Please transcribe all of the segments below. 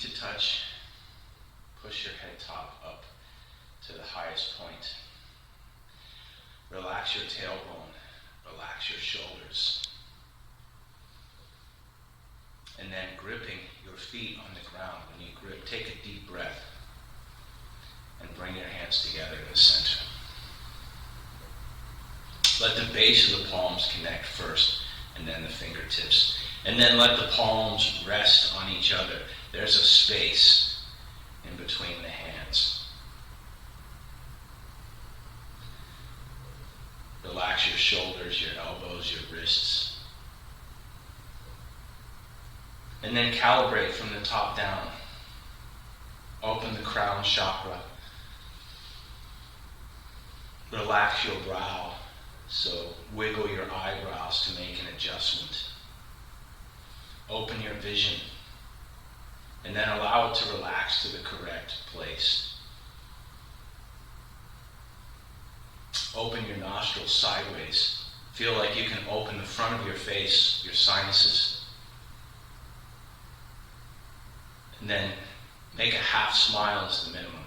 to touch, push your head top up to the highest point. Relax your tailbone, relax your shoulders. And then gripping your feet on the ground. When you grip, take a deep breath and bring your hands together in the center. Let the base of the palms connect first, and then the fingertips. And then let the palms rest on each other. There's a space in between the hands. Relax your shoulders, your elbows, your wrists. And then calibrate from the top down. Open the crown chakra. Relax your brow. So wiggle your eyebrows to make an adjustment. Open your vision. And then allow it to relax to the correct place. Open your nostrils sideways. Feel like you can open the front of your face, your sinuses. And then make a half smile as the minimum.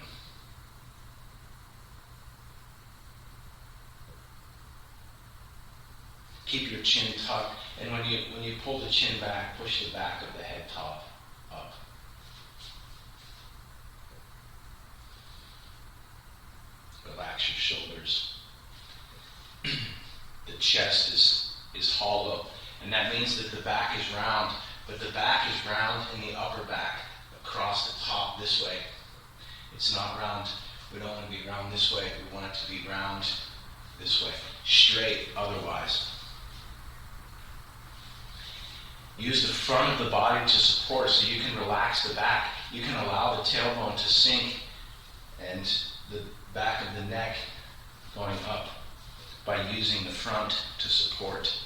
Keep your chin tucked, and when you pull the chin back, push the back of the head top up. Relax your shoulders. The chest is hollow, and that means that the back is round, but the back is round in the upper back, across the top this way. It's not round. We don't want to be round this way. We want it to be round this way. Straight otherwise. Use the front of the body to support so you can relax the back. You can allow the tailbone to sink and the back of the neck going up by using the front to support.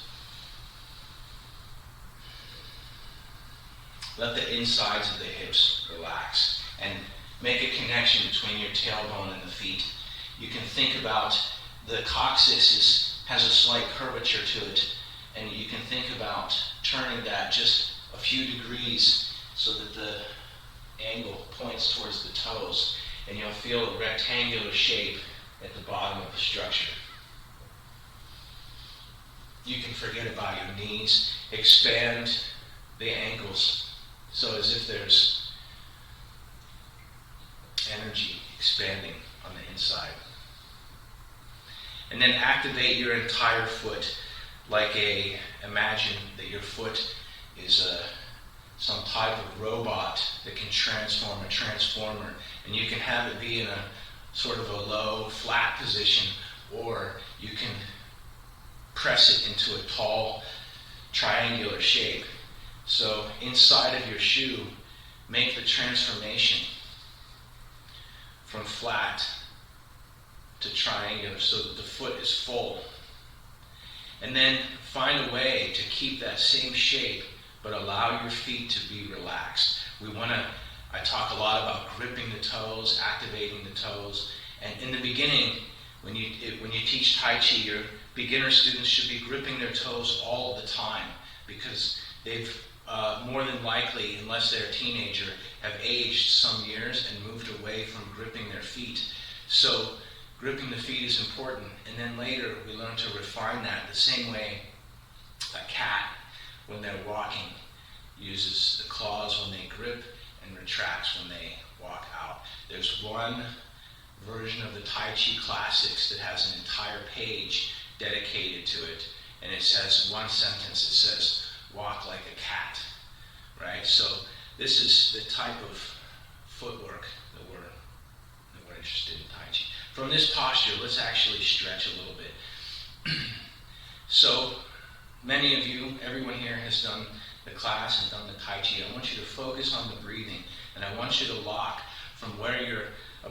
Let the insides of the hips relax and make a connection between your tailbone and the feet. You can think about the coccyx has a slight curvature to it, and you can think about turning that just a few degrees so that the angle points towards the toes, and you'll feel a rectangular shape at the bottom of the structure. You can forget about your knees. Expand the ankles so as if there's energy expanding on the inside. And then activate your entire foot. Imagine that your foot is some type of robot that can transform, a transformer, and you can have it be in a sort of a low, flat position, or you can press it into a tall, triangular shape. So inside of your shoe, make the transformation from flat to triangular so that the foot is full. And then find a way to keep that same shape, but allow your feet to be relaxed. I talk a lot about gripping the toes, activating the toes. And in the beginning, when you teach Tai Chi, your beginner students should be gripping their toes all the time, because they've more than likely, unless they're a teenager, have aged some years and moved away from gripping their feet. So gripping the feet is important, and then later we learn to refine that the same way a cat, when they're walking, uses the claws when they grip and retracts when they walk out. There's one version of the Tai Chi Classics that has an entire page dedicated to it, and it says one sentence, it says, "Walk like a cat," right? So this is the type of footwork that we're interested in Tai Chi. From this posture, let's actually stretch a little bit. So many of you, everyone here has done the class and done the Tai Chi. I want you to focus on the breathing, and I want you to lock from where your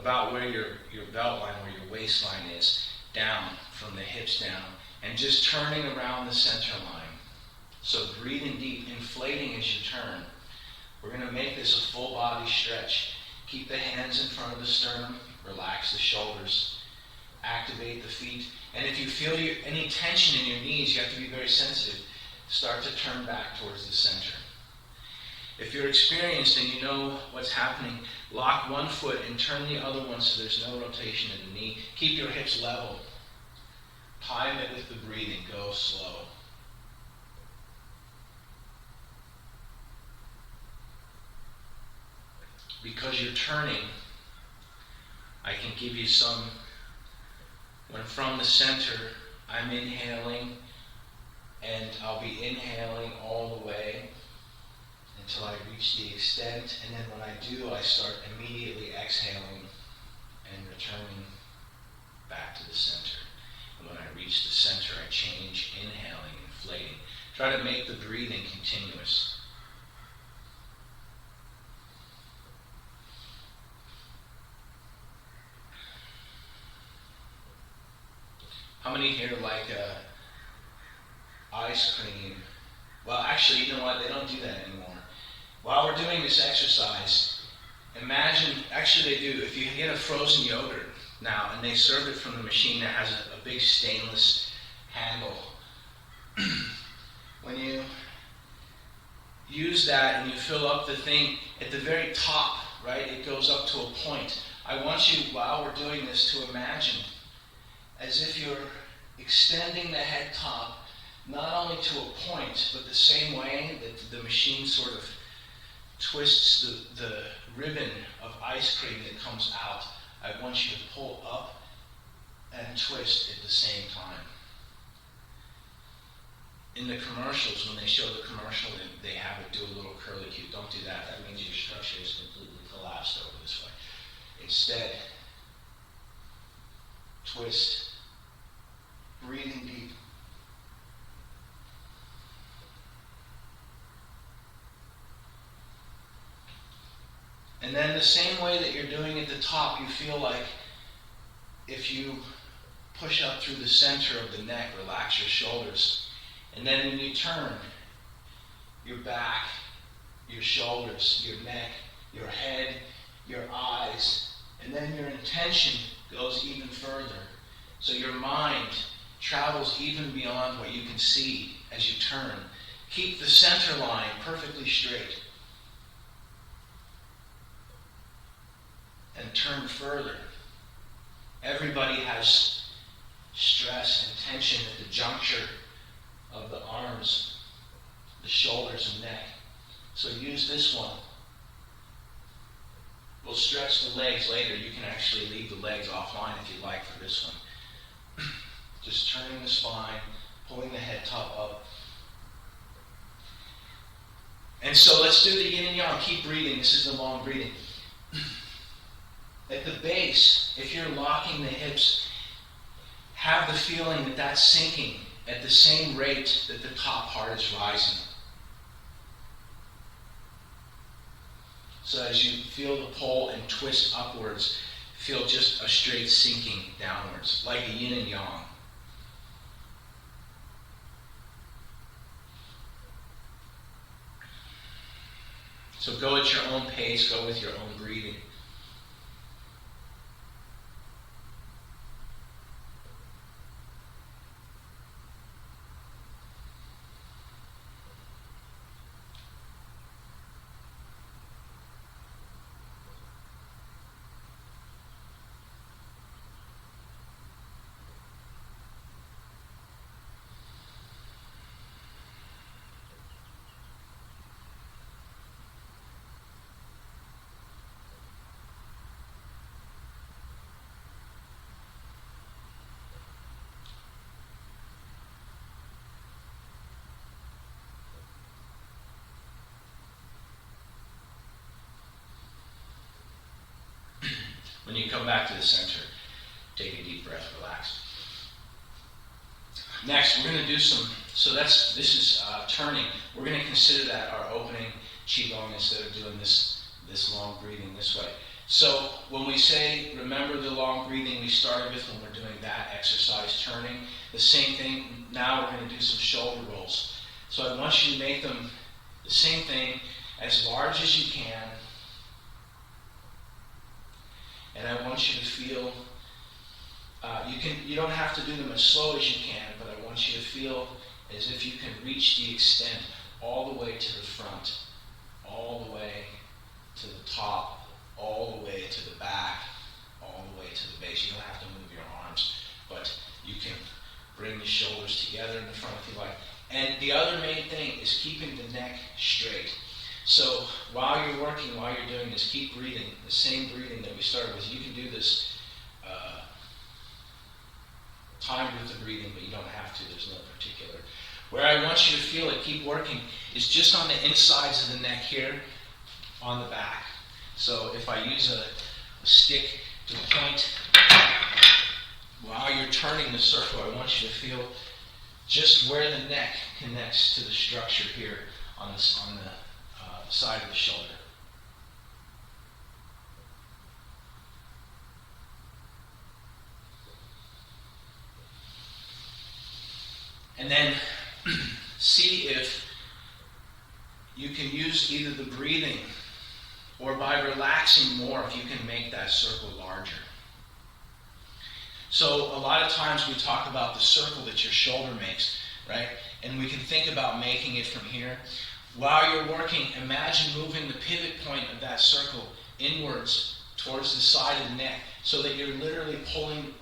belt line, where your waistline is, down from the hips down, and just turning around the center line. So breathing deep, inflating as you turn. We're going to make this a full body stretch. Keep the hands in front of the sternum. Relax the shoulders. Activate the feet. And if you feel any tension in your knees, you have to be very sensitive. Start to turn back towards the center. If you're experienced and you know what's happening, lock one foot and turn the other one so there's no rotation in the knee. Keep your hips level. Time it with the breathing. Go slow. Because you're turning, I can give you some. When from the center, I'm inhaling, and I'll be inhaling all the way until I reach the extent, and then when I do, I start immediately exhaling and returning back to the center. And when I reach the center, I change, inhaling, inflating. Try to make the breathing continuous. How many here like ice cream? Well, actually, you know what? They don't do that anymore. While we're doing this exercise, imagine, actually they do, if you get a frozen yogurt now and they serve it from the machine that has a big stainless handle, when you use that and you fill up the thing at the very top, right, it goes up to a point. I want you, while we're doing this, to imagine as if you're extending the head top, not only to a point, but the same way that the machine sort of twists the ribbon of ice cream that comes out. I want you to pull up and twist at the same time. In the commercials, when they show the commercial, they have it do a little curlicue. Don't do that. That means your structure is completely collapsed over this way. Instead, twist, breathing deep. And then the same way that you're doing at the top, you feel like if you push up through the center of the neck, relax your shoulders. And then when you turn, your back, your shoulders, your neck, your head, your eyes, and then your intention goes even further. So your mind travels even beyond what you can see as you turn. Keep the center line perfectly straight. And turn further. Everybody has stress and tension at the juncture of the arms, the shoulders and neck. So use this one. We'll stretch the legs later. You can actually leave the legs offline if you like for this one. Just turning the spine, pulling the head top up. And so let's do the yin and yang. Keep breathing. This is the long breathing. At the base, if you're locking the hips, have the feeling that that's sinking at the same rate that the top part is rising. So as you feel the pull and twist upwards, feel just a straight sinking downwards, like a yin and yang. So go at your own pace, go with your own breathing. When you come back to the center, take a deep breath, relax. Next, we're going to do this is turning. We're going to consider that our opening Qigong instead of doing this long breathing this way. So when we say, remember the long breathing we started with when we're doing that exercise, turning, the same thing, now we're going to do some shoulder rolls. So I want you to make them the same thing, as large as you can. And I want you to feel, you don't have to do them as slow as you can, but I want you to feel as if you can reach the extent all the way to the front, all the way to the top, all the way to the back, all the way to the base. You don't have to move your arms, but you can bring the shoulders together in the front if you like. And the other main thing is keeping the neck straight. So while you're working, while you're doing this, keep breathing, the same breathing that we started with. You can do this timed with the breathing, but you don't have to. There's no particular. Where I want you to feel it, keep working, is just on the insides of the neck here, on the back. So if I use a stick to point, while you're turning the circle, I want you to feel just where the neck connects to the structure here on the side of the shoulder. And then see if you can use either the breathing or by relaxing more, if you can make that circle larger. So a lot of times we talk about the circle that your shoulder makes, right? And we can think about making it from here. While you're working, imagine moving the pivot point of that circle inwards towards the side of the neck so that you're literally pulling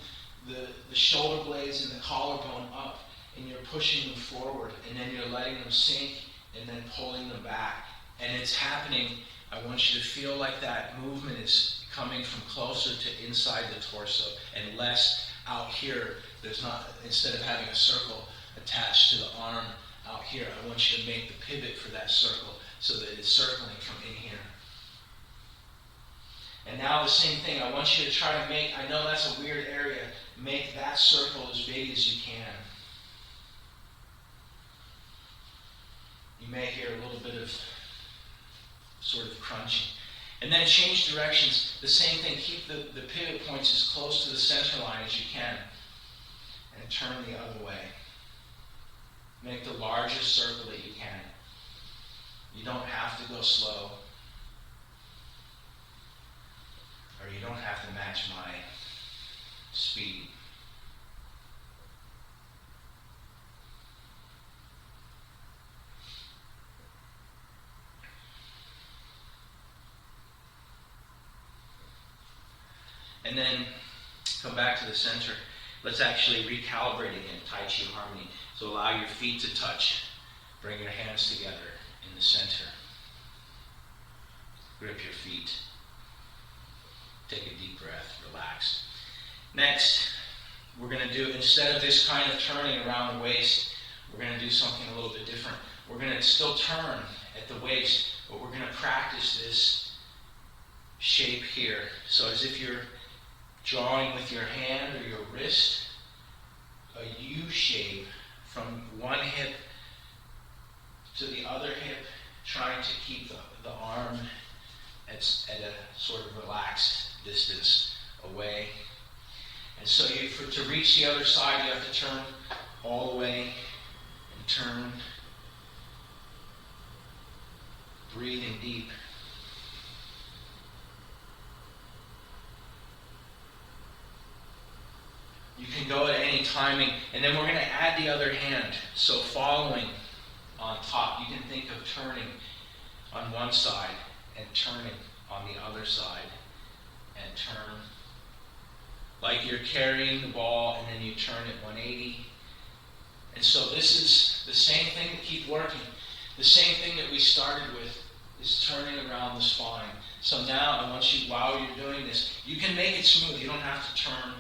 the shoulder blades and the collarbone up, and you're pushing them forward, and then you're letting them sink and then pulling them back. And it's happening. I want you to feel like that movement is coming from closer to inside the torso and less out here. There's not, instead of having a circle attached to the arm out here, I want you to make the pivot for that circle so that it's circling from in here. And now the same thing, I want you to try to make, I know that's a weird area, make that circle as big as you can. You may hear a little bit of sort of crunching. And then change directions. The same thing, keep the pivot points as close to the center line as you can. And turn the other way. Make the largest circle that you can. You don't have to go slow. Or you don't have to match my speed. And then come back to the center. Let's actually recalibrate again, Tai Chi Harmony. So allow your feet to touch. Bring your hands together in the center. Grip your feet. Take a deep breath, relax. Next, we're going to do, instead of this kind of turning around the waist, we're going to do something a little bit different. We're going to still turn at the waist, but we're going to practice this shape here. So as if you're drawing with your hand or your wrist, a U shape from one hip to the other hip, trying to keep the arm at a sort of relaxed distance away. And so to reach the other side, you have to turn all the way and turn, breathing deep. You can go at any timing, and then we're going to add the other hand. So following on top, you can think of turning on one side and turning on the other side and turn. Like you're carrying the ball and then you turn it 180. And so this is the same thing to keep working. The same thing that we started with is turning around the spine. So now I want you, while you're doing this, you can make it smooth. You don't have to turn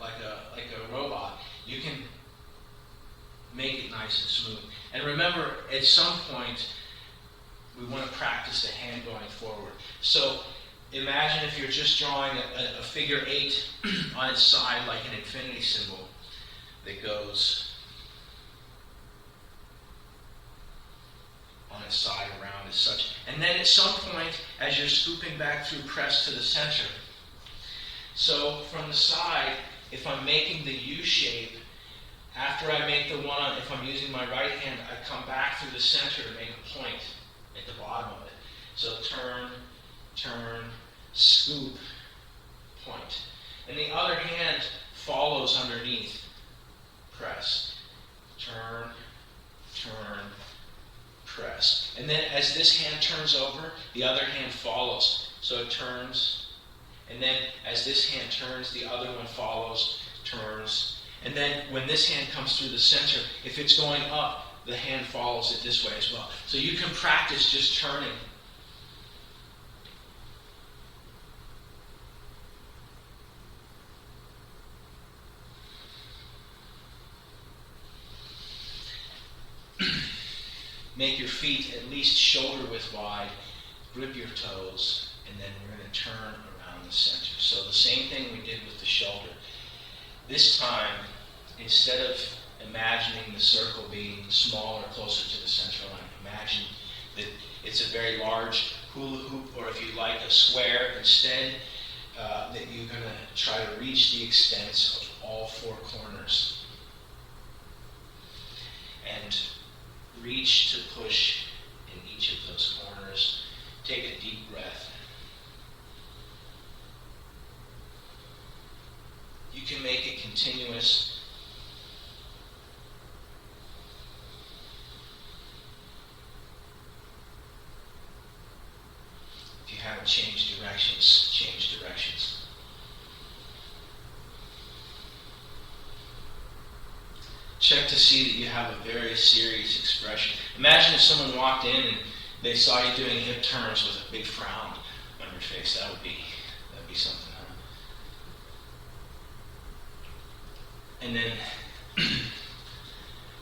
like a robot. You can make it nice and smooth. And remember, at some point, we want to practice the hand going forward. So imagine if you're just drawing a figure 8 on its side, like an infinity symbol that goes on its side around as such. And then at some point, as you're scooping back through, press to the center. So from the side, if I'm making the U shape, after I make the one, if I'm using my right hand, I come back through the center to make a point at the bottom of it. So turn, scoop, point. And the other hand follows underneath. Press. Turn, press. as this hand turns over, the other hand follows. So it turns, and then as this hand turns, the other one follows, turns. And then when this hand comes through the center, if it's going up, the hand follows it this way as well. So you can practice just turning. Make your feet at least shoulder width wide. Grip your toes, and then we're going to turn around the center. So the same thing we did with the shoulder. This time, instead of imagining the circle being smaller, closer to the center line, imagine that it's a very large hula hoop, or if you like, a square. Instead, that you're going to try to reach the extent of all four corners. And reach to push in each of those corners. Take a deep breath. You can make it continuous. If you haven't changed directions, change directions. Check to see that you have a very serious expression. Imagine if someone walked in and they saw you doing hip turns with a big frown on your face. That'd be something, huh? And then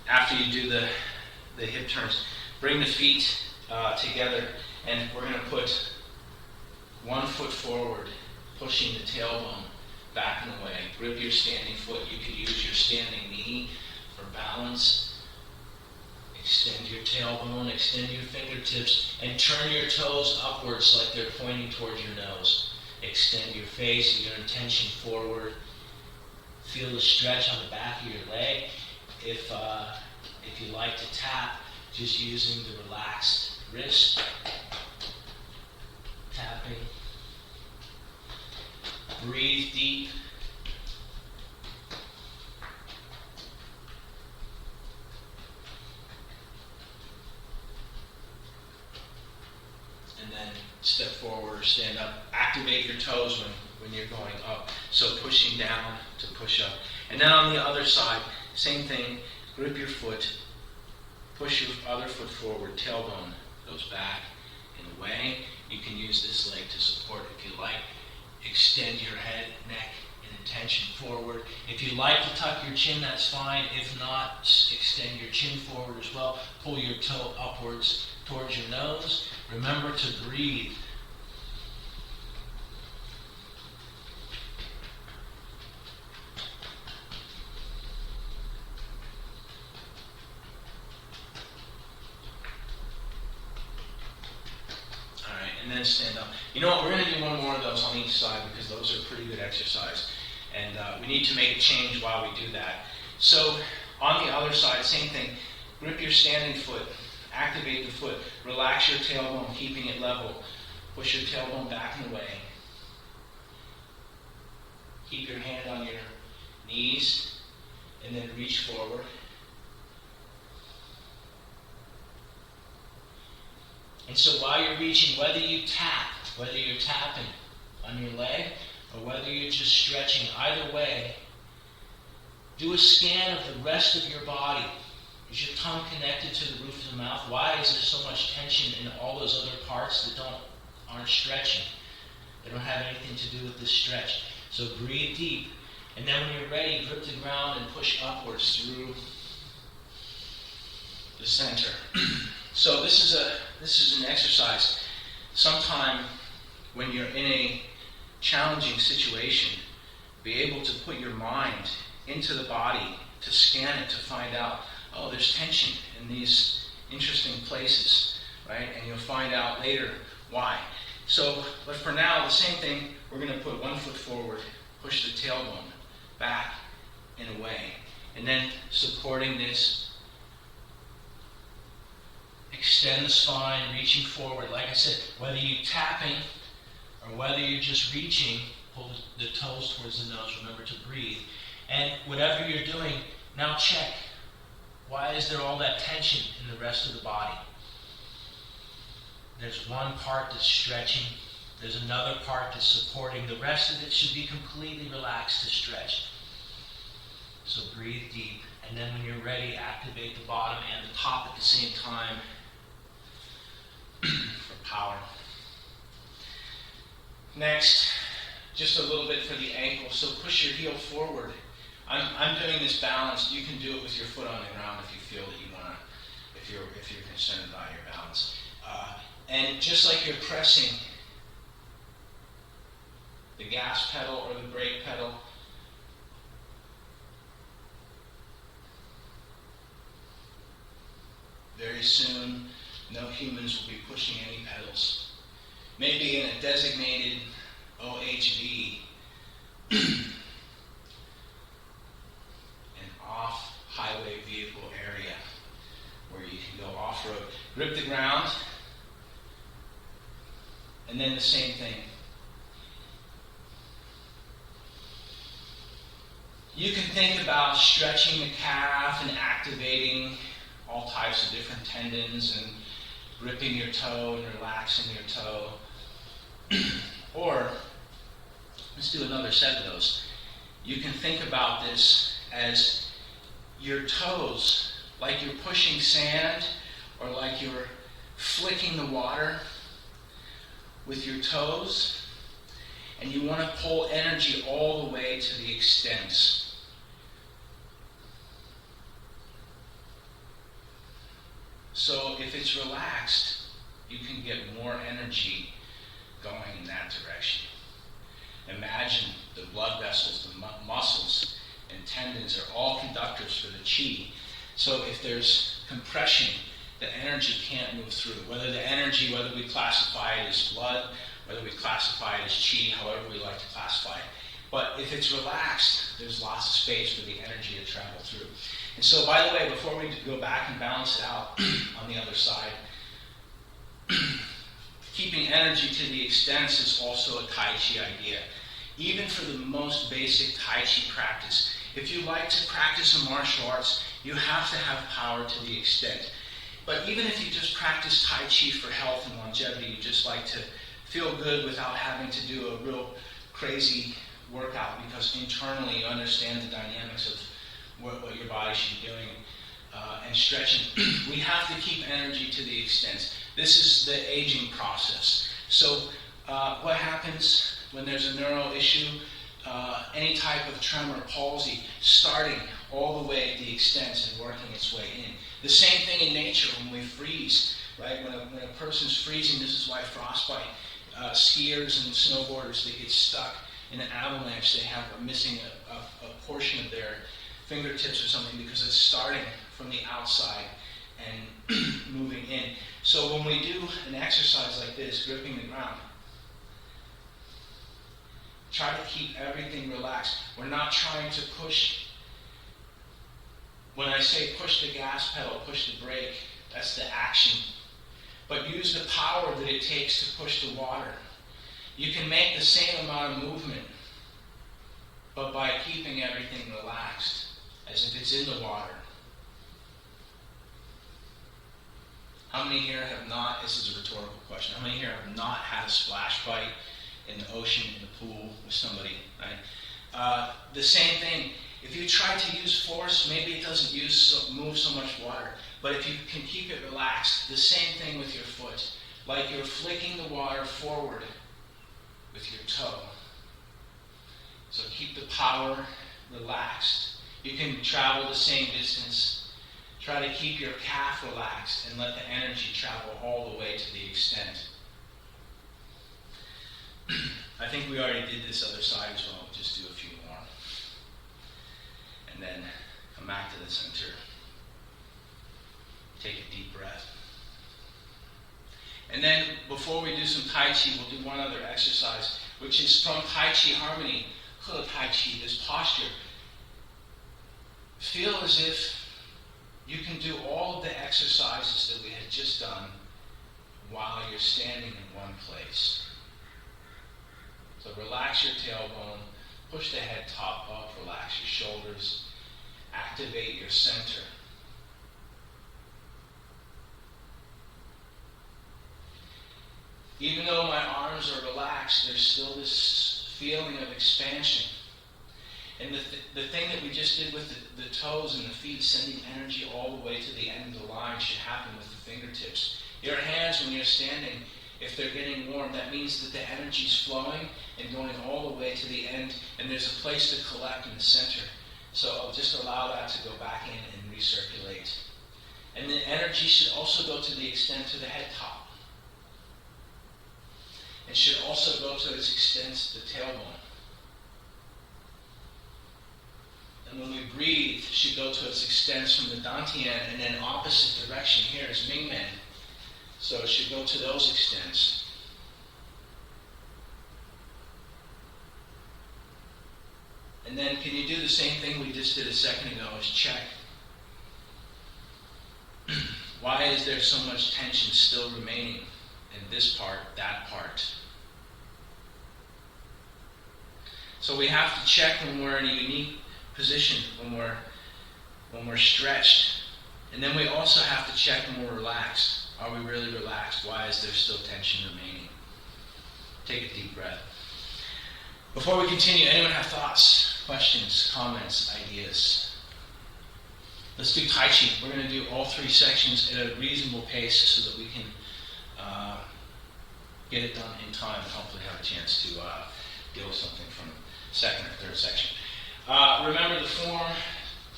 after you do the hip turns, bring the feet together, and we're going to put one foot forward, pushing the tailbone back and away. Grip your standing foot. You could use your standing knee for balance. Extend your tailbone, extend your fingertips, and turn your toes upwards like they're pointing towards your nose. Extend your face, your intention forward. Feel the stretch on the back of your leg. If you like to tap, just using the relaxed wrist. Tapping. Breathe deep. And then step forward or stand up. Activate your toes when you're going up. So pushing down to push up. And then on the other side, same thing. Grip your foot. Push your other foot forward. Tailbone goes back and away. You can use this leg to support if you like. Extend your head, neck, and intention forward. If you like to tuck your chin, that's fine. If not, extend your chin forward as well. Pull your toe upwards towards your nose. Remember to breathe. And then stand up. You know what, we're going to do one more of those on each side because those are pretty good exercise. And we need to make a change while we do that. So on the other side, same thing. Grip your standing foot. Activate the foot. Relax your tailbone, keeping it level. Push your tailbone back and away. Keep your hand on your knees and then reach forward. And so while you're reaching, whether you tap, whether you're tapping on your leg, or whether you're just stretching, either way, do a scan of the rest of your body. Is your tongue connected to the roof of the mouth? Why is there so much tension in all those other parts that aren't stretching? They don't have anything to do with this stretch. So breathe deep. And then when you're ready, grip the ground and push upwards through the center. So this is an exercise. Sometime when you're in a challenging situation, be able to put your mind into the body, to scan it, to find out, oh, there's tension in these interesting places, right? And you'll find out later why. So, but for now, the same thing, we're going to put one foot forward, push the tailbone back and away. And then supporting this, extend the spine, reaching forward. Like I said, whether you're tapping or whether you're just reaching, pull the toes towards the nose. Remember to breathe. And whatever you're doing, now check. Why is there all that tension in the rest of the body? There's one part that's stretching. There's another part that's supporting. The rest of it should be completely relaxed to stretch. So breathe deep. And then when you're ready, activate the bottom and the top at the same time for power. Next, just a little bit for the ankle. So push your heel forward. I'm doing this balanced. You can do it with your foot on the ground if you feel that you want to, if you're concerned about your balance. And just like you're pressing the gas pedal or the brake pedal, very soon, no humans will be pushing any pedals. Maybe in a designated OHV, an off-highway vehicle area where you can go off-road. Grip the ground, and then the same thing. You can think about stretching the calf and activating all types of different tendons and gripping your toe and relaxing your toe. Or, let's do another set of those. You can think about this as your toes, like you're pushing sand or like you're flicking the water with your toes, and you want to pull energy all the way to the extents. So if it's relaxed, you can get more energy going in that direction. Imagine the blood vessels, the muscles, and tendons are all conductors for the chi. So if there's compression, the energy can't move through. Whether we classify it as blood, whether we classify it as chi, however we like to classify it. But if it's relaxed, there's lots of space for the energy to travel through. And so, by the way, before we go back and balance it out on the other side, keeping energy to the extents is also a Tai Chi idea. Even for the most basic Tai Chi practice, if you like to practice a martial arts, you have to have power to the extent. But even if you just practice Tai Chi for health and longevity, you just like to feel good without having to do a real crazy workout because internally you understand the dynamics of what your body should be doing and stretching. We have to keep energy to the extent. This is the aging process. So what happens when there's a neural issue? Any type of tremor, palsy, starting all the way at the extents and working its way in. The same thing in nature when we freeze, right? When a person's freezing, this is why frostbite. Skiers and snowboarders, they get stuck in an avalanche. They have missing a portion of their fingertips or something because it's starting from the outside and moving in. So when we do an exercise like this, gripping the ground, try to keep everything relaxed. We're not trying to push. When I say push the gas pedal, push the brake, that's the action. But use the power that it takes to push the water. You can make the same amount of movement, but by keeping everything relaxed, as if it's in the water. How many here have not, this is a rhetorical question, how many here have not had a splash bite in the ocean, in the pool with somebody, right? The same thing, if you try to use force, maybe it doesn't move so much water, but if you can keep it relaxed, the same thing with your foot, like you're flicking the water forward with your toe. So keep the power relaxed. You can travel the same distance. Try to keep your calf relaxed and let the energy travel all the way to the extent. I think we already did this other side as well. We'll just do a few more. And then come back to the center. Take a deep breath. And then before we do some Tai Chi, we'll do one other exercise, which is from Tai Chi Harmony, He Tai Chi, this posture. Feel as if you can do all of the exercises that we had just done while you're standing in one place. So relax your tailbone, push the head top up, relax your shoulders, activate your center. Even though my arms are relaxed, there's still this feeling of expansion. And the thing that we just did with the toes and the feet, sending energy all the way to the end of the line, should happen with the fingertips. Your hands, when you're standing, if they're getting warm, that means that the energy's flowing and going all the way to the end, and there's a place to collect in the center. So I'll just allow that to go back in and recirculate. And the energy should also go to the extent to the head top. It should also go to its extent to the tailbone. And when we breathe, it should go to its extent from the dantian, and then opposite direction here is Mingmen. So it should go to those extents. And then can you do the same thing we just did a second ago, is check. Why is there so much tension still remaining in this part, that part? So we have to check when we're in a unique position, when we're stretched. And then we also have to check when we're relaxed. Are we really relaxed? Why is there still tension remaining? Take a deep breath. Before we continue, anyone have thoughts, questions, comments, ideas? Let's do Tai Chi. We're going to do all three sections at a reasonable pace so that we can get it done in time and hopefully have a chance to deal with something from second or third section. Remember, the form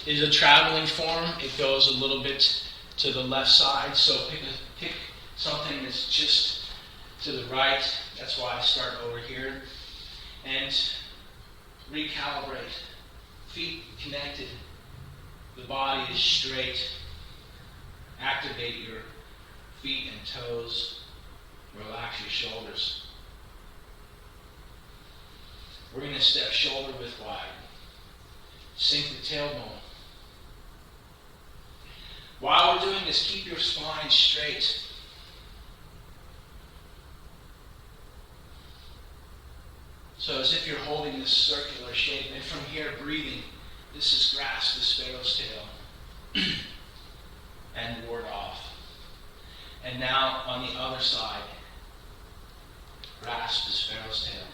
is a traveling form. It goes a little bit to the left side, so pick something that's just to the right. That's why I start over here. And recalibrate. Feet connected. The body is straight. Activate your feet and toes. Relax your shoulders. We're going to step shoulder width wide. Sink the tailbone. While we're doing this, keep your spine straight. So as if you're holding this circular shape, and from here breathing, this is grasp the sparrow's tail and ward off. And now on the other side, grasp the sparrow's tail,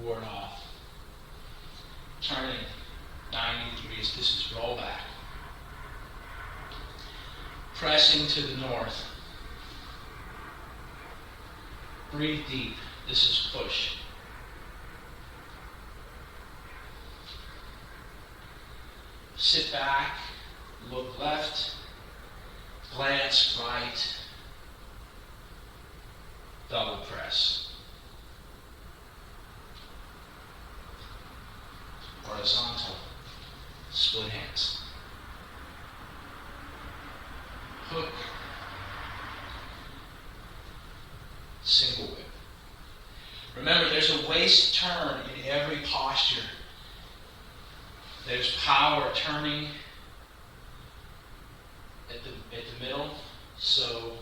ward off. Turning 90 degrees, this is roll back. Pressing to the north. Breathe deep, this is push. Sit back, look left, glance right, double press. Horizontal, split hands. Hook, single whip. Remember, there's a waist turn in every posture. There's power turning at the middle. So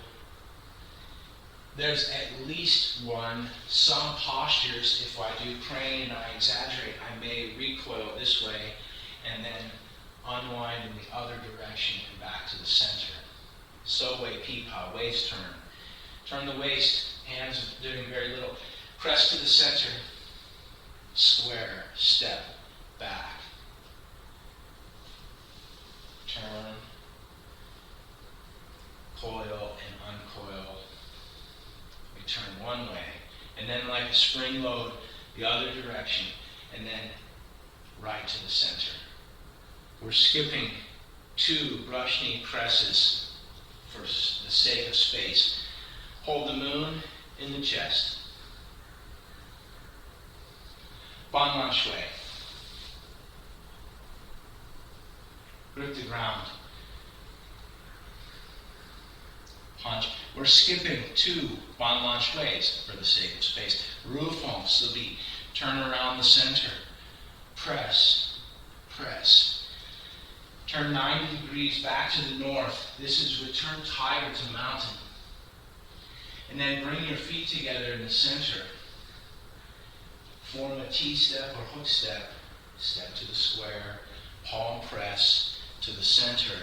there's at least one. Some postures, if I do crane and I exaggerate, I may recoil this way and then unwind in the other direction and back to the center. So way pipa, waist turn. Turn the waist, hands doing very little. Press to the center, square, step, back. Turn, coil and uncoil. We turn one way, and then like a spring load, the other direction, and then right to the center. We're skipping 2 brush knee presses for the sake of space. Hold the moon in the chest. Ban Man Shui. Grip the ground. Punch. We're skipping 2 Ban Man Shuis for the sake of space. Ru Feng Sili. Turn around the center. Press. Press. Turn 90 degrees back to the north. This is return tiger to mountain. And then bring your feet together in the center. Form a T-step or hook step. Step to the square. Palm press to the center.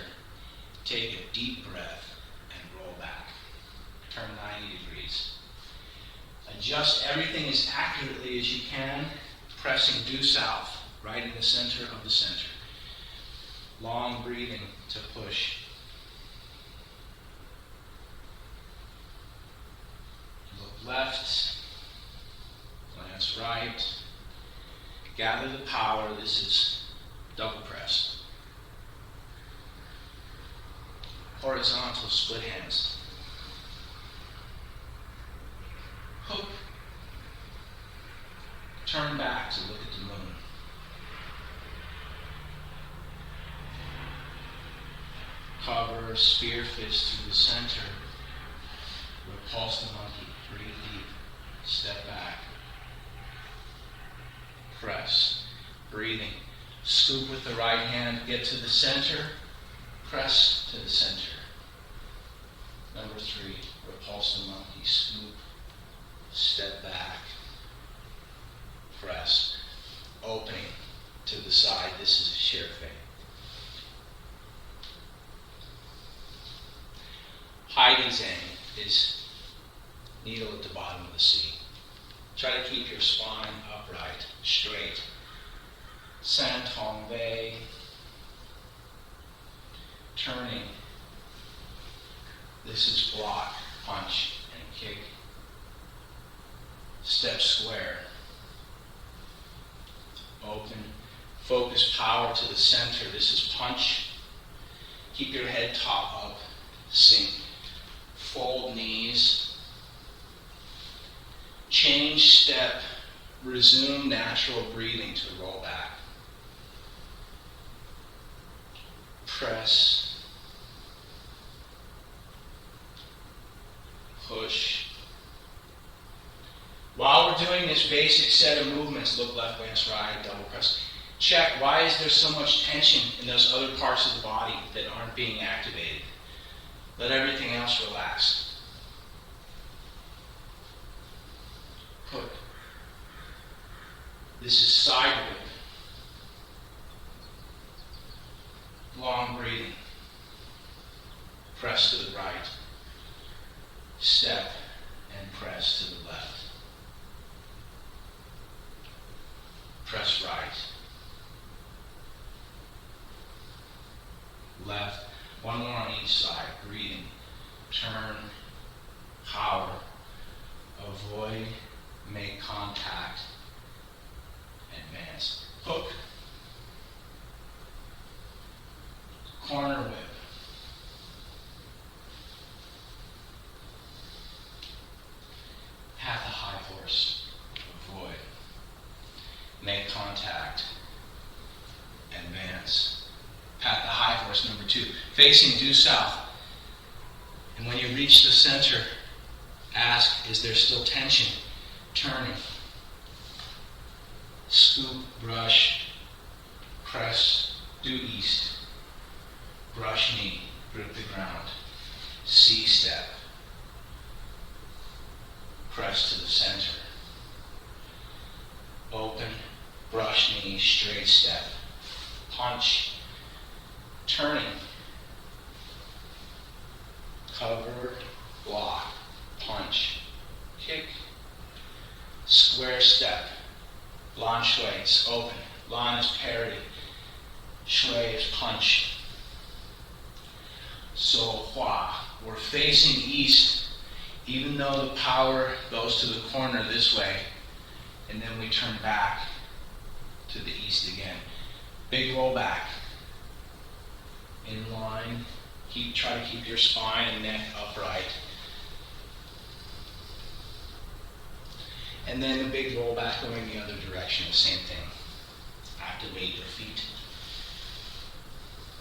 Take a deep breath and roll back. turn 90 degrees. Adjust everything as accurately as you can, pressing due south, right in the center of the center. Long breathing to push. Look left, glance right. Gather the power. This is double press. Horizontal split hands. Hook. Turn back to look at the moon. Cover, spear fist to the center. Repulse the monkey. Breathe deep. Step back. Press. Breathing. Scoop with the right hand. Get to the center. Press to the center. Number 3. Repulse the monkey. Scoop. Step back. Press. Opening to the side. This is a share fade. Heidi Zhang is needle at the bottom of the sea. Try to keep your spine upright, straight. San Tong Wei. Turning. This is block, punch, and kick. Step square. Open. Focus power to the center. This is punch. Keep your head top up. Sink. Fold knees. Change step. Resume natural breathing to roll back. Press. Push. While we're doing this basic set of movements, look left, glance right, double press. Check, why is there so much tension in those other parts of the body that aren't being activated? Let everything else relax. Hook. This is side whip. Long breathing. Press to the right. Step and press to the left. Press right. Left. One more on each side. Breathing. Turn. Power. Avoid. Make contact. Advance. Hook. Corner whip. Half a high horse. Avoid. Make contact. Advance. Pat the high horse, number 2. Facing due south. And when you reach the center, ask, is there still tension? Turning. Scoop, brush, press, due east. Brush knee, grip the ground. C step. Press to the center. Open, brush knee, straight step. Punch. Turning. Cover, block, punch, kick. Square step. Lan shui is open. Lan is parry. Shui is punch. So hua. We're facing east, even though the power goes to the corner this way, and then we turn back to the east again. Big roll back. In line. Try to keep your spine and neck upright. And then the big roll back going the other direction, the same thing. Activate your feet.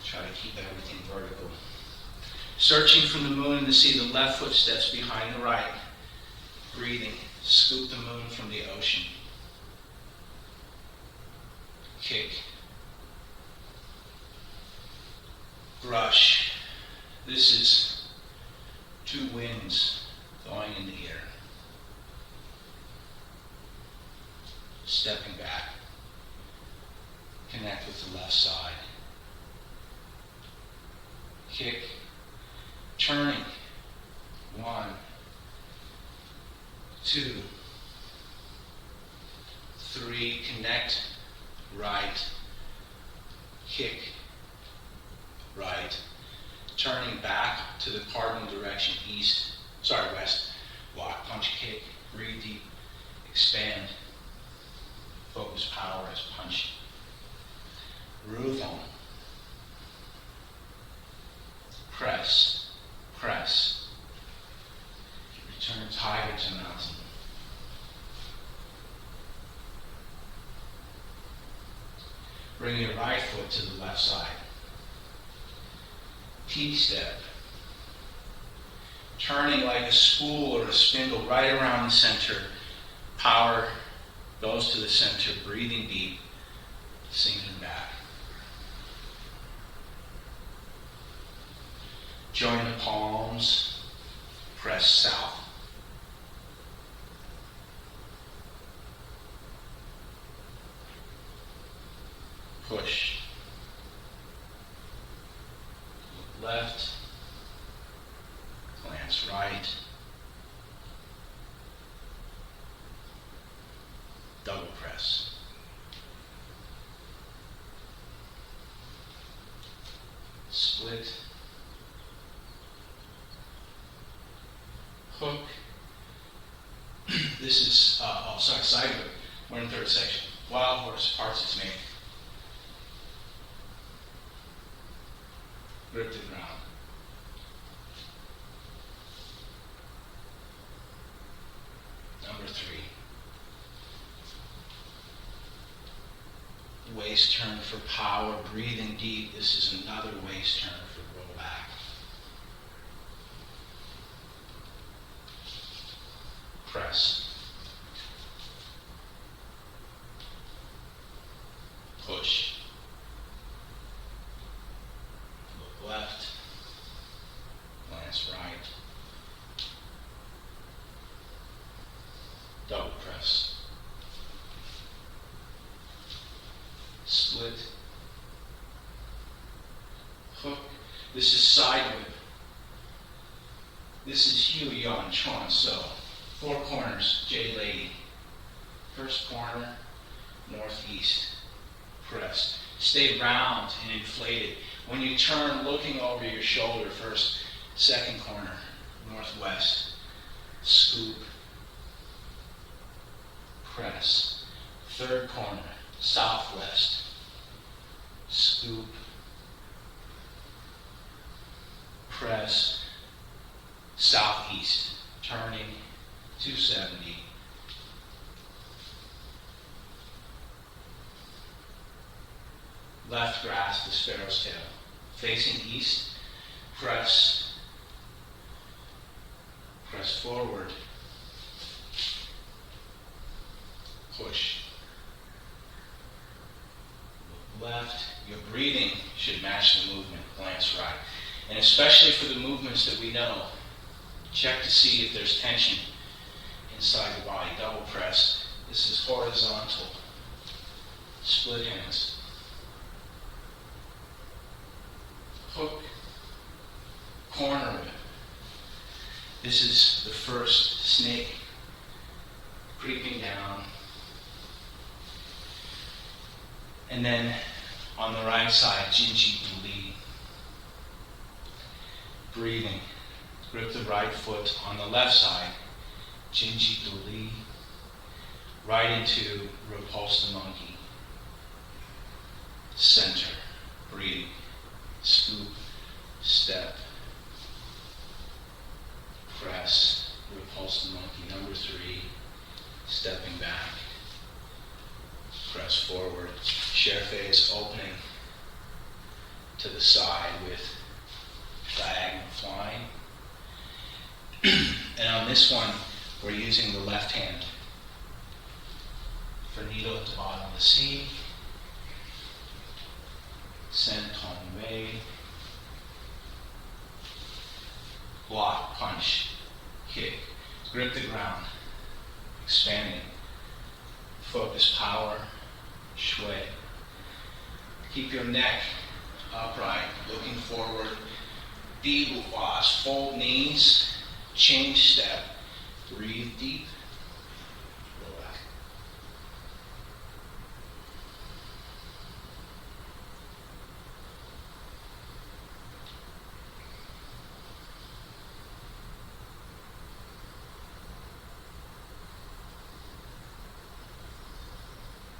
Try to keep everything vertical. Searching from the moon and to see the left foot steps behind the right. Breathing. Scoop the moon from the ocean. Kick. Brush. This is 2 wings going in the air. Stepping back. Connect with the left side. Kick. Turning. 1, 2, 3, connect, right, kick, right, turning back to the cardinal direction, west, block, punch, kick, breathe deep, expand, focus power as punch, Rudham, press, press, return tiger to mountain, bring your right foot to the left side, T-step, turning like a spool or a spindle right around the center, power goes to the center, breathing deep, sinking back. Join the palms, press south. Push. Look left, glance right, double press. Split, hook. This is, side whip. We're in third section. Wild horse, parts its mate. Grip the ground. Number 3. Waist turn for power, breathing deep. This is another waist turn for roll back. Press. Push. Look left. Glance right. Double press. Split. Hook. This is side whip. This is Hyu Yan Chuan So. 4 corners, J Lady. First corner, northeast. Press. Stay round and inflated. When you turn, looking over your shoulder first. Second corner, northwest. Scoop. Press. Third corner, southwest. Scoop. Press. Southeast. Turning. 270. Left grasp the sparrow's tail. Facing east, press. Press forward. Push. Look left. Your breathing should match the movement. Glance right. And especially for the movements that we know, check to see if there's tension inside the body. Double press. This is horizontal. Split hands. Hook. Corner whip. This is the first snake creeping down. And then on the right side, Jinji Li. Breathing. Grip the right foot on the left side. Jinji Li. Right into repulse the monkey. Center. Breathing. Scoop. Step. Press. Repulse the monkey. Number 3. Stepping back. Press forward. Chair phase opening to the side with diagonal flying. And on this one, we're using the left hand for needle at the bottom of the C. Sen Tong Wei. Block, punch, kick. Grip the ground. Expanding. Focus power. Shui. Keep your neck upright, looking forward. Di Lu Hua, fold knees, change step. Breathe deep,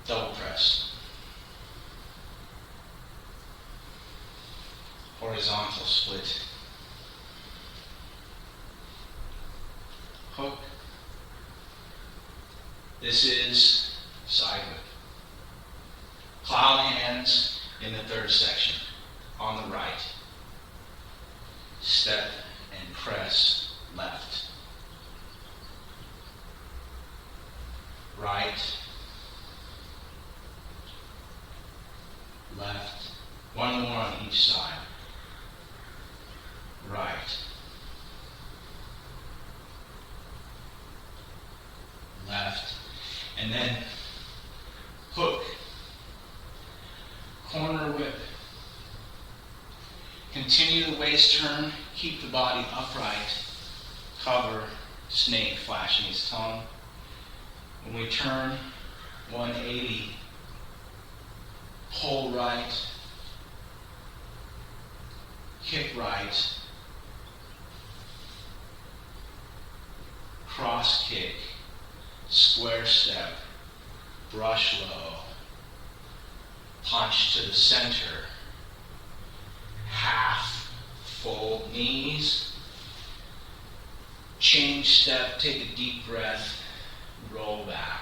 double press, horizontal split, hook. This is side whip. Cloud hands in the third section on the right. Step and press left. Right. Left. One more on each side. Right. Left. And then hook. Corner whip. Continue the waist turn. Keep the body upright. Cover. Snake flashing his tongue. When we turn 180, pull right, kick right, cross kick, square step, brush low, punch to the center, half, fold knees, change step, take a deep breath, roll back.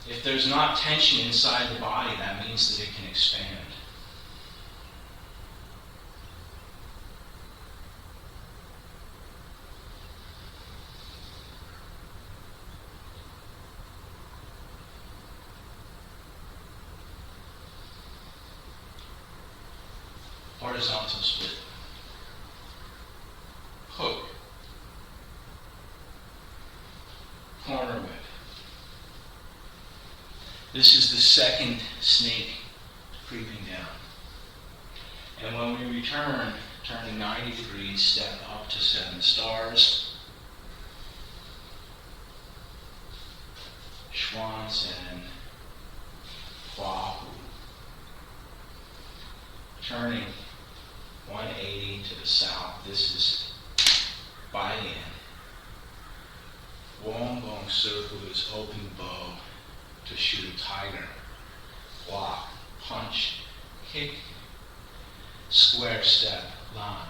If there's not tension inside the body, that means that it can expand. Horizontal split. Hook. Corner whip. This is the second snake creeping down. And when we return, turning 90 degrees, step up to 7 stars. Swansen. Huahu. Turning 180 to the south. This is Baiyan. Wong Gong circle is open bow to shoot a tiger. Block, punch, kick, square step, lan.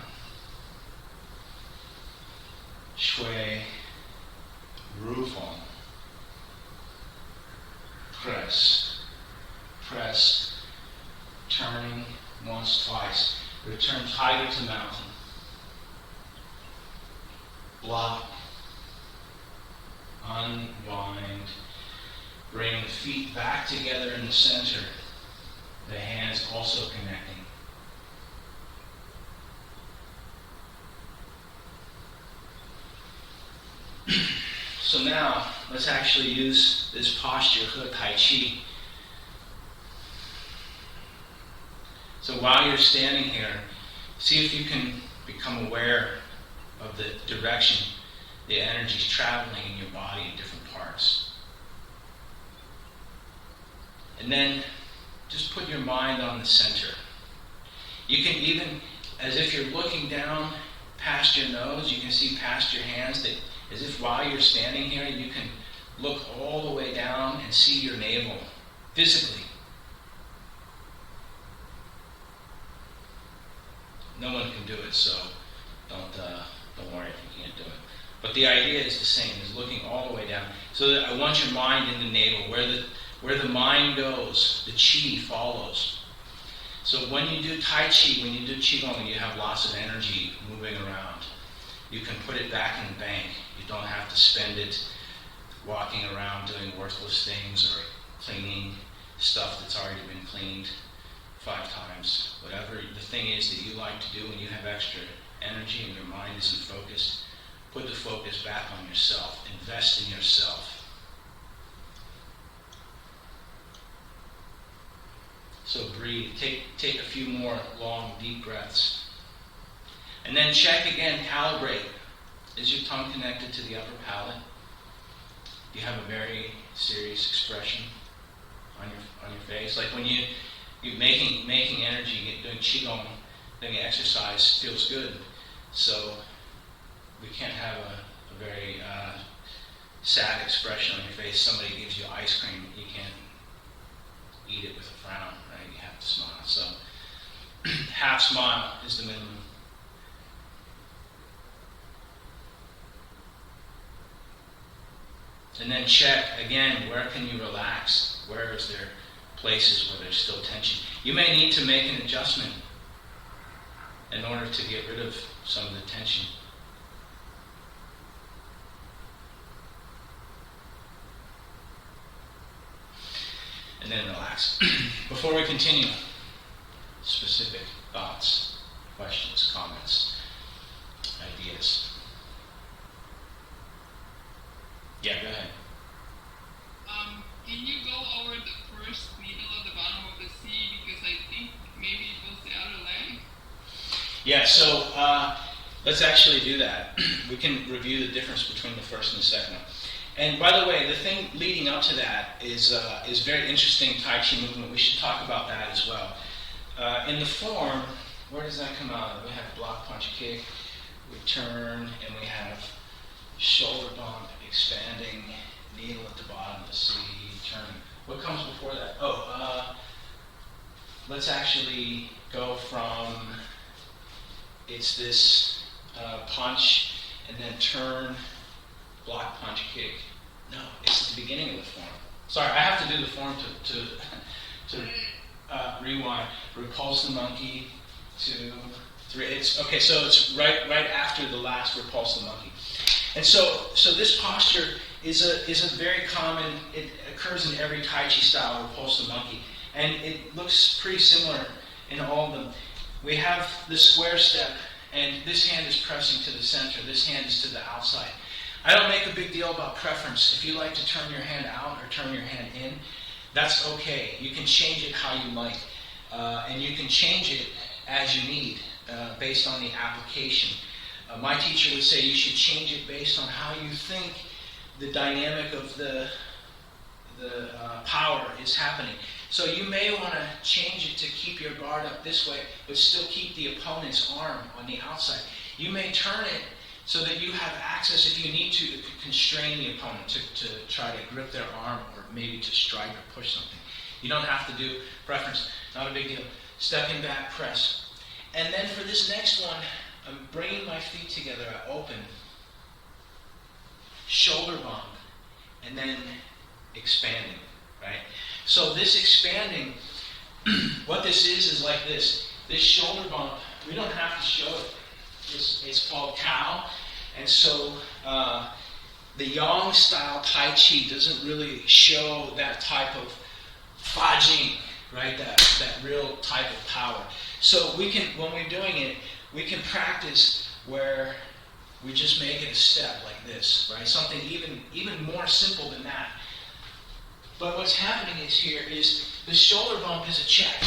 Shui, rufong. Press, press, turning once, twice. Return tiger to mountain. Block, unwind. Bring the feet back together in the center. The hands also connecting. So now, let's actually use this posture, He Tai Chi. So while you're standing here, see if you can become aware of the direction the energy is traveling in your body in different parts. And then just put your mind on the center. You can even, as if you're looking down past your nose, you can see past your hands, that as if while you're standing here, you can look all the way down and see your navel physically. No one can do it, so don't worry if you can't do it. But the idea is the same, is looking all the way down. So that I want your mind in the navel. Where the mind goes, the chi follows. So when you do Tai Chi, when you do Qigong, you have lots of energy moving around. You can put it back in the bank. You don't have to spend it walking around doing worthless things or cleaning stuff that's already been cleaned 5 times. Whatever the thing is that you like to do when you have extra energy and your mind isn't focused, put the focus back on yourself. Invest in yourself. So breathe. Take a few more long, deep breaths. And then check again, calibrate. Is your tongue connected to the upper palate? Do you have a very serious expression on your face? Like when you're making energy, doing Qigong, doing exercise feels good. So we can't have a very sad expression on your face. Somebody gives you ice cream, you can't eat it with a frown, right? You have to smile. So half smile is the minimum. And then check again, where can you relax? Where is there places where there's still tension? You may need to make an adjustment in order to get rid of some of the tension. And then relax. Before we continue, specific thoughts, questions, comments, ideas. Yeah, go ahead. Can you go over the first needle at the bottom of the C, because I think maybe it was the other leg? Yeah, so let's actually do that. We can review the difference between the first and the second one. And by the way, the thing leading up to that is very interesting Tai Chi movement. We should talk about that as well. In the form, where does that come out of? We have block, punch, kick, we turn, and we have shoulder bump, expanding, needle at the bottom, the C, turn. What comes before that? Let's actually go from, it's this punch, and then turn, block, punch, kick. No, it's at the beginning of the form. Sorry, I have to do the form to rewind. Repulse the monkey, 2, 3. It's okay. So it's right after the last repulse the monkey. And so this posture is a very common. It occurs in every Tai Chi style. Repulse the monkey, and it looks pretty similar in all of them. We have the square step, and this hand is pressing to the center. This hand is to the outside. I don't make a big deal about preference. If you like to turn your hand out or turn your hand in, that's okay. You can change it how you like. And you can change it as you need based on the application. My teacher would say you should change it based on how you think the dynamic of the power is happening. So you may want to change it to keep your guard up this way, but still keep the opponent's arm on the outside. You may turn it so that you have access, if you need to constrain the opponent to try to grip their arm or maybe to strike or push something. You don't have to do preference, not a big deal. Stepping back, press. And then for this next one, I'm bringing my feet together, I open, shoulder bump, and then expanding, right? So this expanding, what this is like this. This shoulder bump, we don't have to show it. It's called cow, and so the Yang style Tai Chi doesn't really show that type of Fa Jing, right? That real type of power. So we can, when we're doing it, we can practice where we just make it a step like this, right? Something even more simple than that. But what's happening is the shoulder bump is a check,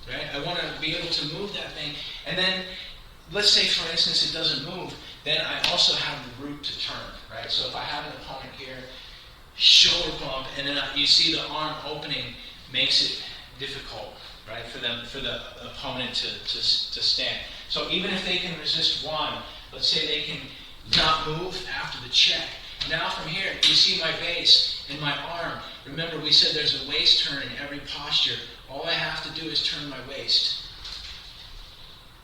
right? I want to be able to move that thing, and then let's say, for instance, it doesn't move, then I also have the root to turn, right? So if I have an opponent here, shoulder bump, and then you see the arm opening makes it difficult, right, for the opponent to stand. So even if they can resist one, let's say they can not move after the check. Now from here, you see my base and my arm. Remember, we said there's a waist turn in every posture. All I have to do is turn my waist.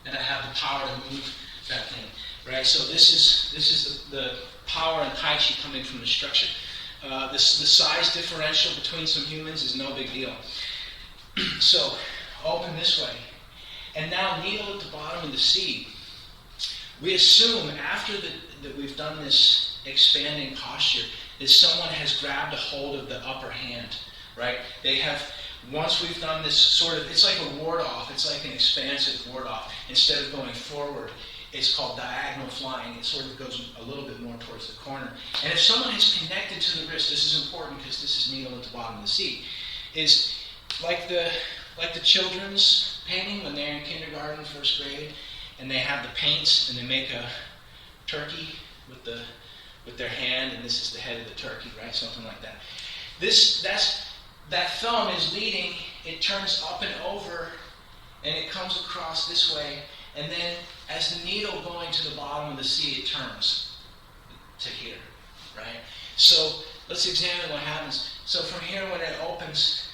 And I have the power to move that thing, right? So this is the power in Tai Chi coming from the structure. The size differential between some humans is no big deal. So open this way, and now needle at the bottom of the C. We assume after that we've done this expanding posture that someone has grabbed a hold of the upper hand, right? They have. Once we've done this sort of, it's like a ward off, it's like an expansive ward off. Instead of going forward, it's called diagonal flying. It sort of goes a little bit more towards the corner. And if someone has connected to the wrist, this is important because this is needle at the bottom of the C, is like the children's painting when they're in kindergarten, first grade, and they have the paints and they make a turkey with their hand, and this is the head of the turkey, right? Something like that. That thumb is leading, it turns up and over, and it comes across this way, and then as the needle going to the bottom of the C, it turns to here. right? So let's examine what happens. So from here, when it opens,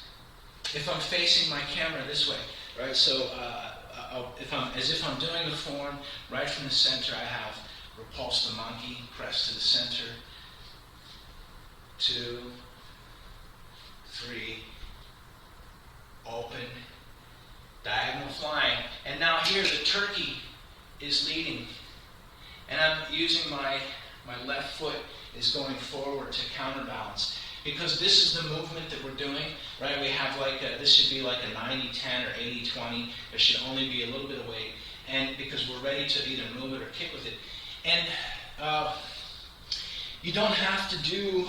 if I'm facing my camera this way, right? So as if I'm doing the form, right from the center, I have repulse the monkey, press to the center, 2, 3, open, diagonal flying. And now here the turkey is leading. And I'm using my left foot is going forward to counterbalance. Because this is the movement that we're doing, right? We have this should be like a 90-10 or 80-20. There should only be a little bit of weight. And because we're ready to either move it or kick with it. And you don't have to do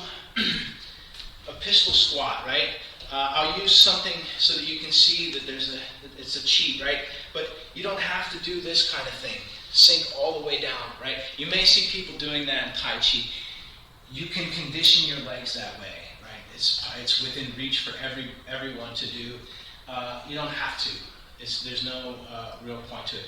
a pistol squat, right? I'll use something so that you can see that it's a cheat, right? But you don't have to do this kind of thing. Sink all the way down, right? You may see people doing that in Tai Chi. You can condition your legs that way, right? It's within reach for everyone to do. You don't have to. There's no real point to it.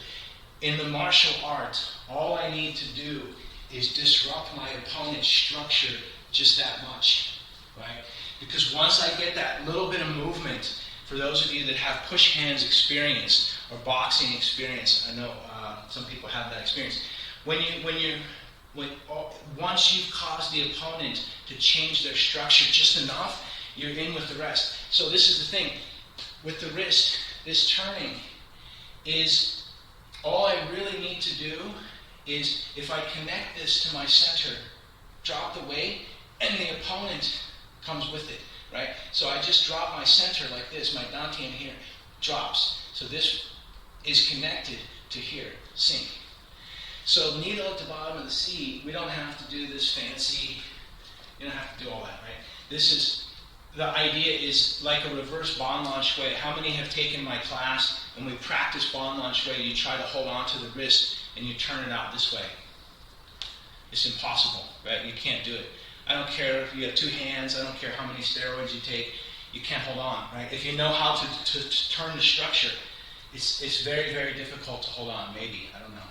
In the martial art, all I need to do is disrupt my opponent's structure just that much, right? Because once I get that little bit of movement, for those of you that have push hands experience or boxing experience, I know some people have that experience. Once you've caused the opponent to change their structure just enough, you're in with the rest. So this is the thing. With the wrist, this turning is, all I really need to do is, if I connect this to my center, drop the weight, and the opponent comes with it, right? So I just drop my center like this, my dantian here drops. So this is connected to here, sink. So needle at the bottom of the C, we don't have to do this fancy, you don't have to do all that, right? The idea is like a reverse Bon Lan Shui. How many have taken my class and we practice Bon Lan Shui? You try to hold on to the wrist and you turn it out this way. It's impossible, right? You can't do it. I don't care if you have 2 hands, I don't care how many steroids you take, you can't hold on, right? If you know how to turn the structure, it's very, very difficult to hold on, maybe, I don't know.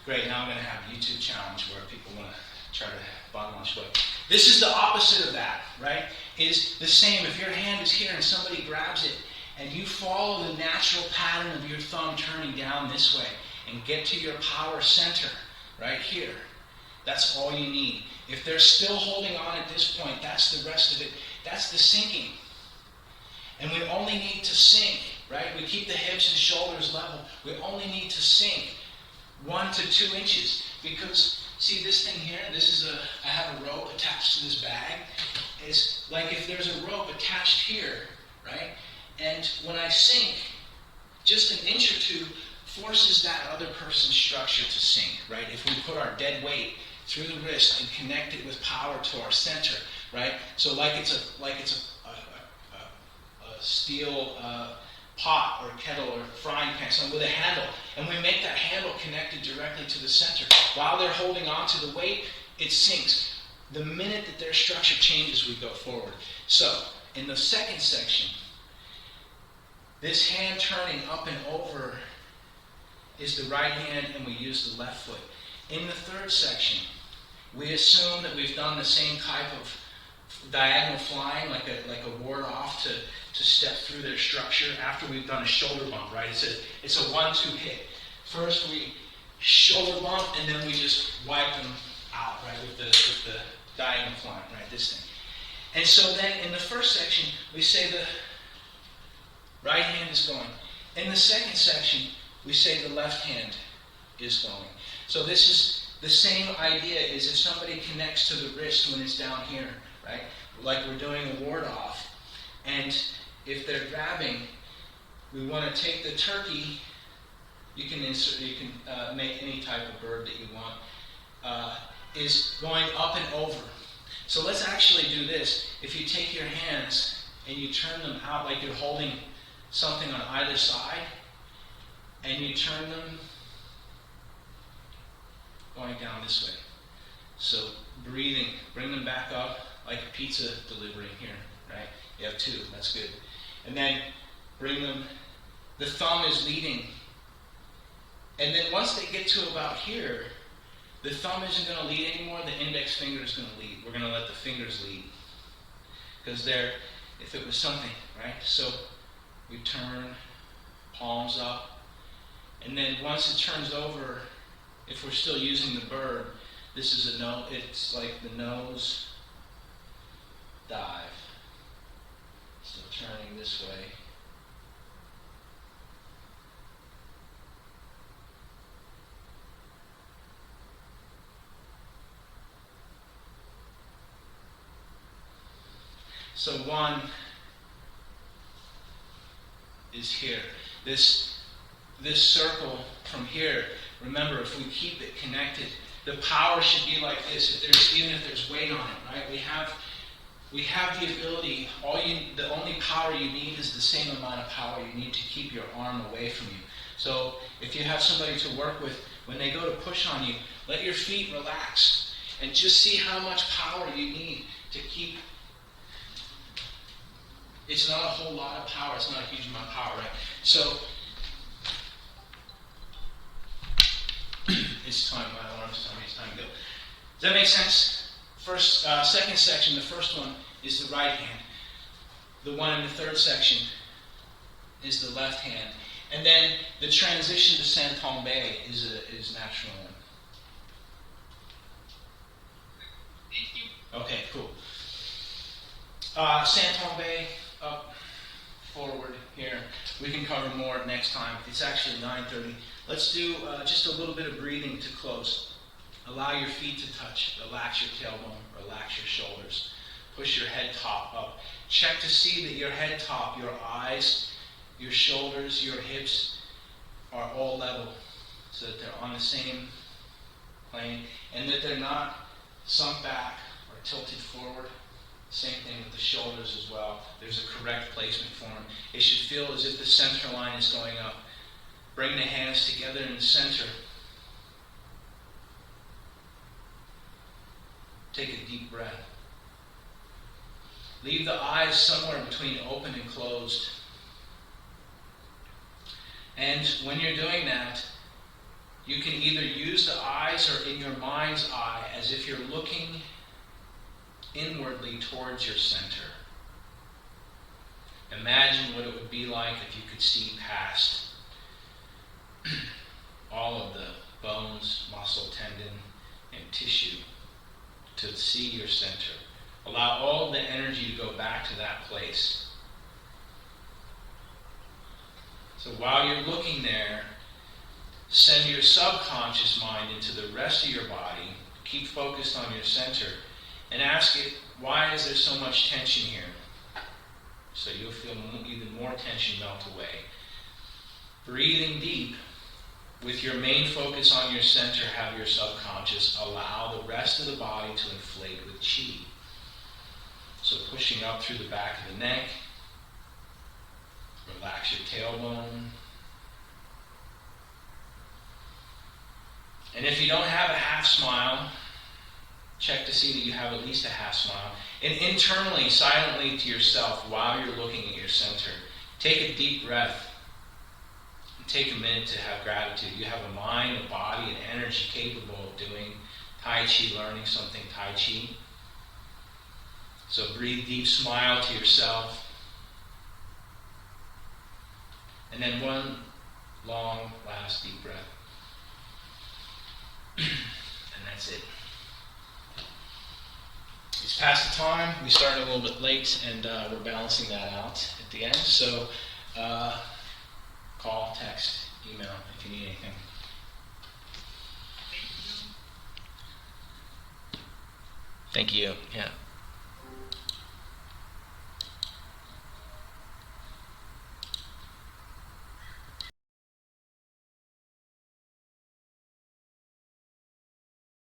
Great, now I'm going to have a YouTube challenge where people want to try to Bon Lan Shui. This is the opposite of that, right? Is the same. If your hand is here and somebody grabs it, and you follow the natural pattern of your thumb turning down this way, and get to your power center, right here, that's all you need. If they're still holding on at this point, that's the rest of it. That's the sinking. And we only need to sink, right? We keep the hips and shoulders level. We only need to sink 1 to 2 inches. Because, see this thing here, I have a rope attached to this bag. It's like if there's a rope attached here, right? And when I sink, just an inch or 2 forces that other person's structure to sink, right? If we put our dead weight through the wrist and connect it with power to our center, right? So like it's a steel pot or kettle or frying pan, something with a handle, and we make that handle connected directly to the center. While they're holding on to the weight, it sinks. The minute that their structure changes, we go forward. So in the second section, this hand turning up and over is the right hand, and we use the left foot. In the third section, we assume that we've done the same type of diagonal flying, like a ward off to step through their structure after we've done a shoulder bump, right? It's a 1-2 hit. First we shoulder bump, and then we just wipe them out, right, with the diagonal flying, right, this thing. And so then in the first section, we say the right hand is going. In the second section, we say the left hand is going. So this is the same idea, is if somebody connects to the wrist when it's down here, right? Like we're doing a ward off. And if they're grabbing, we want to take the turkey. You can make any type of bird that you want. Is going up and over. So let's actually do this. If you take your hands and you turn them out like you're holding something on either side, and you turn them going down this way. So breathing, bring them back up like a pizza delivery here, right? You have 2, that's good. And then bring them, the thumb is leading. And then once they get to about here, The thumb isn't going to lead anymore, the index finger is going to lead. We're going to let the fingers lead. Because if it was something, right? So we turn, palms up, and then once it turns over, if we're still using the bird, this is a no. It's like the nose dive. Still turning this way. So one is here. This circle from here, remember, if we keep it connected, the power should be like this. Even if there's weight on it, right? We have the ability. The only power you need is the same amount of power you need to keep your arm away from you. So if you have somebody to work with, when they go to push on you, let your feet relax and just see how much power you need to keep. It's not a whole lot of power. It's not a huge amount of power, right? So it's time. My alarm's telling me it's time to go. Does that make sense? Second section. The first one is the right hand. The one in the third section is the left hand. And then the transition to Santon is natural. Thank you. Okay, cool. Santon up, forward here. We can cover more next time. It's actually 9:30. Let's do just a little bit of breathing to close. Allow your feet to touch. Relax your tailbone. Relax your shoulders. Push your head top up. Check to see that your head top, your eyes, your shoulders, your hips are all level so that they're on the same plane and that they're not sunk back or tilted forward. Same thing with the shoulders as well. There's a correct placement for them. It should feel as if the center line is going up. Bring the hands together in the center. Take a deep breath. Leave the eyes somewhere between open and closed. And when you're doing that, you can either use the eyes or in your mind's eye as if you're looking inwardly towards your center. Imagine what it would be like if you could see past all of the bones, muscle, tendon, and tissue to see your center. Allow all the energy to go back to that place. So while you're looking there, send your subconscious mind into the rest of your body. Keep focused on your center. And ask it, why is there so much tension here? So you'll feel even more tension melt away. Breathing deep, with your main focus on your center, have your subconscious allow the rest of the body to inflate with chi. So pushing up through the back of the neck, relax your tailbone. And if you don't have a half smile, check to see that you have at least a half smile. And internally, silently to yourself, while you're looking at your center, take a deep breath. And take a minute to have gratitude. You have a mind, a body, and energy capable of doing Tai Chi, learning something Tai Chi. So breathe deep, smile to yourself. And then one long, last deep breath. And that's it. It's past the time. We started a little bit late, and we're balancing that out at the end. So call, text, email if you need anything. Thank you. Yeah.